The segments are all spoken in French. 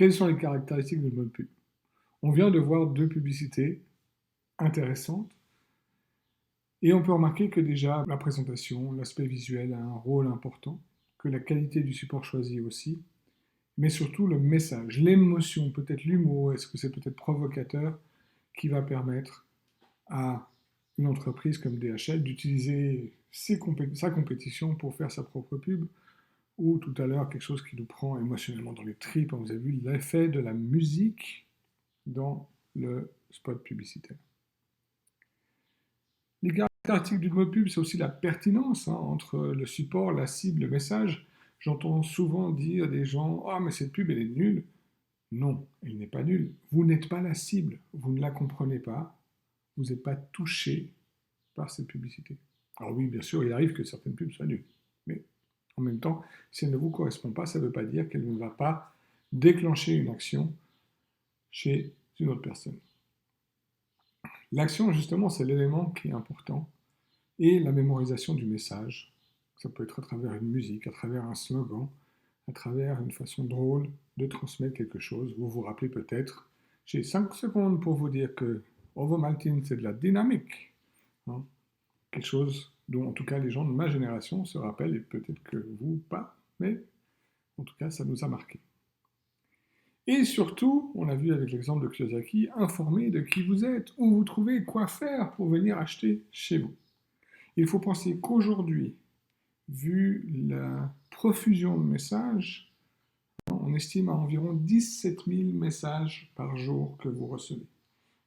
Quelles sont les caractéristiques de mode pub? On vient de voir deux publicités intéressantes et on peut remarquer que déjà la présentation, l'aspect visuel a un rôle important, que la qualité du support choisi aussi, mais surtout le message, l'émotion, peut-être l'humour, est-ce que c'est peut-être provocateur qui va permettre à une entreprise comme DHL d'utiliser sa compétition pour faire sa propre pub, ou tout à l'heure quelque chose qui nous prend émotionnellement dans les tripes. Vous avez vu l'effet de la musique dans le spot publicitaire. Les caractéristiques du mot pub, c'est aussi la pertinence entre le support, la cible, le message. J'entends souvent dire des gens: «Ah, mais cette pub, elle est nulle». Non, elle n'est pas nulle. Vous n'êtes pas la cible, vous ne la comprenez pas, vous n'êtes pas touché par cette publicité. Alors oui, bien sûr, il arrive que certaines pubs soient nulles, mais en même temps, si elle ne vous correspond pas, ça ne veut pas dire qu'elle ne va pas déclencher une action chez une autre personne. L'action, justement, c'est l'élément qui est important, et la mémorisation du message. Ça peut être à travers une musique, à travers un slogan, à travers une façon drôle de transmettre quelque chose. Vous vous rappelez peut-être, j'ai 5 secondes pour vous dire que Ovomaltine, c'est de la dynamique. Hein, quelque chose dont en tout cas les gens de ma génération se rappellent, et peut-être que vous pas, mais en tout cas ça nous a marqué. Et surtout, on a vu avec l'exemple de Kiyosaki, informer de qui vous êtes, où vous trouvez, quoi faire pour venir acheter chez vous. Il faut penser qu'aujourd'hui, vu la profusion de messages, on estime à environ 17 000 messages par jour que vous recevez.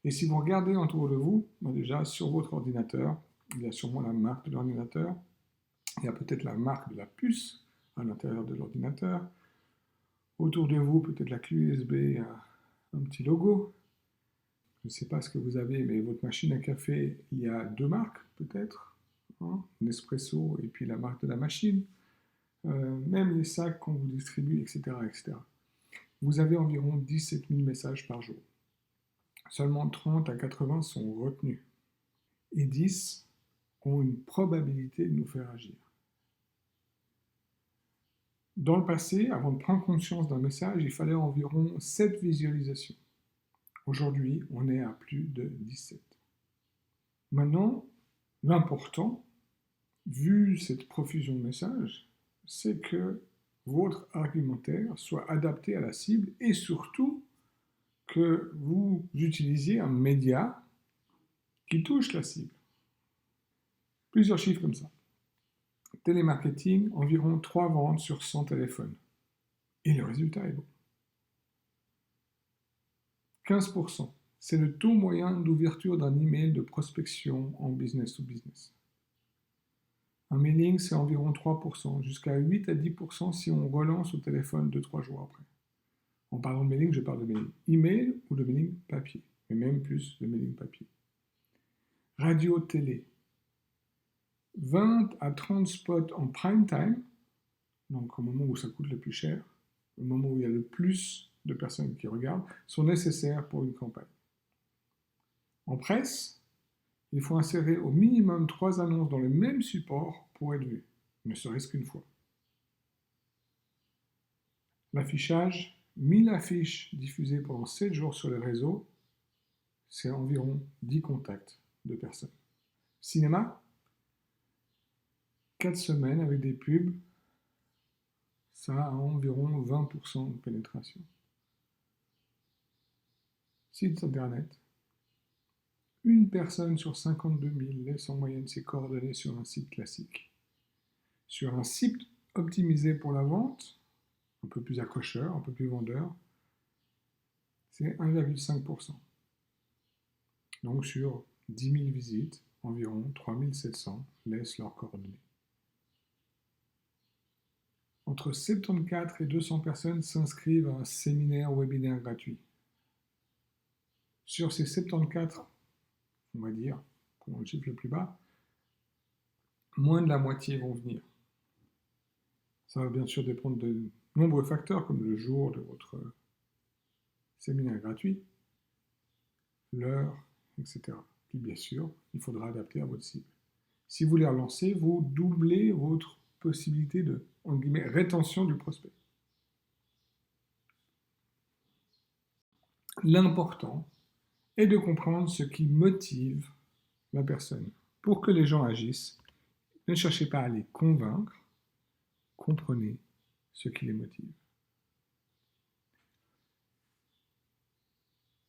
Et si vous regardez autour de vous, déjà sur votre ordinateur, il y a sûrement la marque de l'ordinateur, il y a peut-être la marque de la puce à l'intérieur de l'ordinateur. Autour de vous, peut-être la clé USB a un petit logo. Je ne sais pas ce que vous avez, mais votre machine à café, il y a deux marques peut-être. Nespresso et puis la marque de la machine. Même les sacs qu'on vous distribue, etc., etc. Vous avez environ 17 000 messages par jour. Seulement 30 à 80 sont retenus. Et 10 ont une probabilité de nous faire agir. Dans le passé, avant de prendre conscience d'un message, il fallait environ 7 visualisations. Aujourd'hui, on est à plus de 17. Maintenant, l'important, vu cette profusion de messages, c'est que votre argumentaire soit adapté à la cible et surtout que vous utilisiez un média qui touche la cible. Plusieurs chiffres comme ça. Télémarketing, environ 3 ventes sur 100 téléphones. Et le résultat est bon. 15%, c'est le taux moyen d'ouverture d'un email de prospection en business to business. Un mailing, c'est environ 3%, jusqu'à 8 à 10% si on relance au téléphone 2-3 jours après. En parlant de mailing, je parle de mailing email ou de mailing papier, mais même plus de mailing papier. Radio, télé, 20 à 30 spots en prime time, donc au moment où ça coûte le plus cher, au moment où il y a le plus de personnes qui regardent, sont nécessaires pour une campagne. En presse, il faut insérer au minimum 3 annonces dans le même support pour être vu, ne serait-ce qu'une fois. L'affichage, 1000 affiches diffusées pendant 7 jours sur les réseaux, c'est environ 10 contacts de personnes. Cinéma, 4 semaines avec des pubs, ça a environ 20% de pénétration. Sites internet, une personne sur 52 000 laisse en moyenne ses coordonnées sur un site classique. Sur un site optimisé pour la vente, un peu plus accrocheur, un peu plus vendeur, c'est 1,5%. Donc sur 10 000 visites, environ 3 700 laissent leurs coordonnées. Entre 74 et 200 personnes s'inscrivent à un séminaire webinaire gratuit. Sur ces 74, on va dire, prenons le chiffre le plus bas, moins de la moitié vont venir. Ça va bien sûr dépendre de nombreux facteurs, comme le jour de votre séminaire gratuit, l'heure, etc. Puis bien sûr, il faudra adapter à votre cible. Si vous les relancez, vous doublez votre possibilité de, en guillemets, rétention du prospect. L'important est de comprendre ce qui motive la personne. Pour que les gens agissent, ne cherchez pas à les convaincre, comprenez ce qui les motive.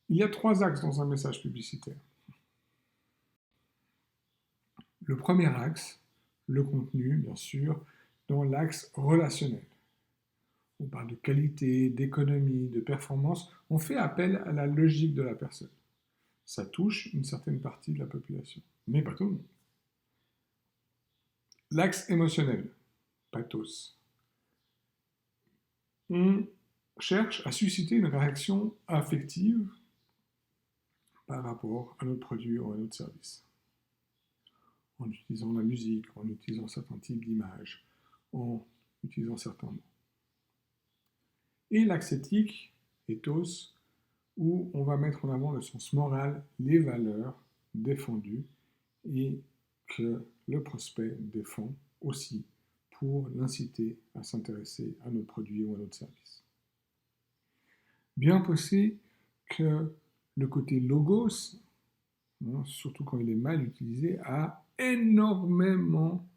Il y a 3 axes dans un message publicitaire. Le premier axe, le contenu, bien sûr, dans l'axe relationnel. On parle de qualité, d'économie, de performance. On fait appel à la logique de la personne. Ça touche une certaine partie de la population, mais pas tout le monde. L'axe émotionnel, pathos. On cherche à susciter une réaction affective par rapport à notre produit ou à notre service. En utilisant la musique, en utilisant certains types d'images, en utilisant certains mots. Et l'axe éthique, ethos, où on va mettre en avant le sens moral, les valeurs défendues et que le prospect défend aussi pour l'inciter à s'intéresser à notre produit ou à notre service. Bien possible que le côté logos, surtout quand il est mal utilisé, a énormément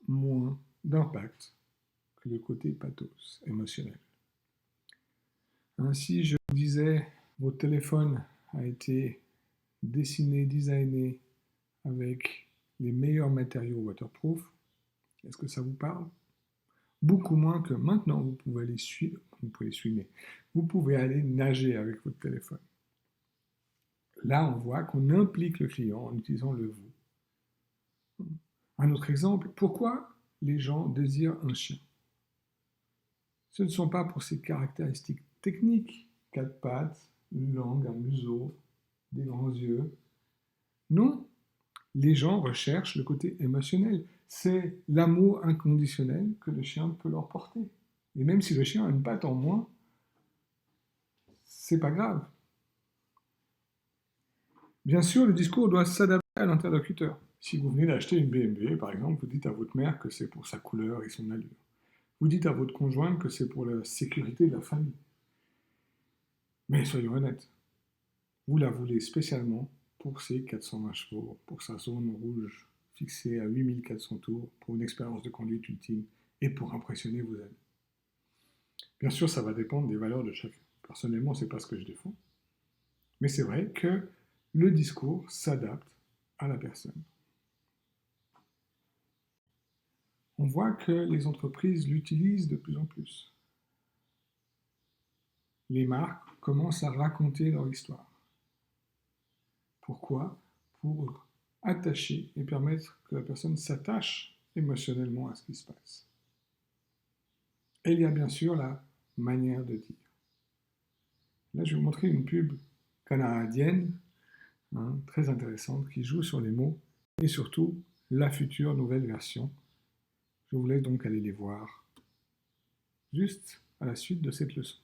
moins d'impact que le côté pathos, émotionnel. Ainsi, je vous disais, votre téléphone a été dessiné, designé avec les meilleurs matériaux waterproof. Est-ce que ça vous parle? Beaucoup moins que maintenant, vous pouvez aller vous pouvez aller nager avec votre téléphone. Là, on voit qu'on implique le client en utilisant le vous. Un autre exemple, pourquoi les gens désirent un chien? Ce ne sont pas pour ses caractéristiques techniques, 4 pattes, une langue, un museau, des grands yeux. Non, les gens recherchent le côté émotionnel. C'est l'amour inconditionnel que le chien peut leur porter. Et même si le chien a une patte en moins, c'est pas grave. Bien sûr, le discours doit s'adapter à l'interlocuteur. Si vous venez d'acheter une BMW, par exemple, vous dites à votre mère que c'est pour sa couleur et son allure. Vous dites à votre conjointe que c'est pour la sécurité de la famille. Mais soyons honnêtes, vous la voulez spécialement pour ses 420 chevaux, pour sa zone rouge fixée à 8400 tours, pour une expérience de conduite ultime et pour impressionner vos amis. Bien sûr, ça va dépendre des valeurs de chacun. Personnellement, ce n'est pas ce que je défends. Mais c'est vrai que le discours s'adapte à la personne. On voit que les entreprises l'utilisent de plus en plus. Les marques commencent à raconter leur histoire. Pourquoi? Pour attacher et permettre que la personne s'attache émotionnellement à ce qui se passe. Et il y a bien sûr la manière de dire. Là, je vais vous montrer une pub canadienne, très intéressante, qui joue sur les mots et surtout la future nouvelle version. Je vous laisse donc aller les voir juste à la suite de cette leçon.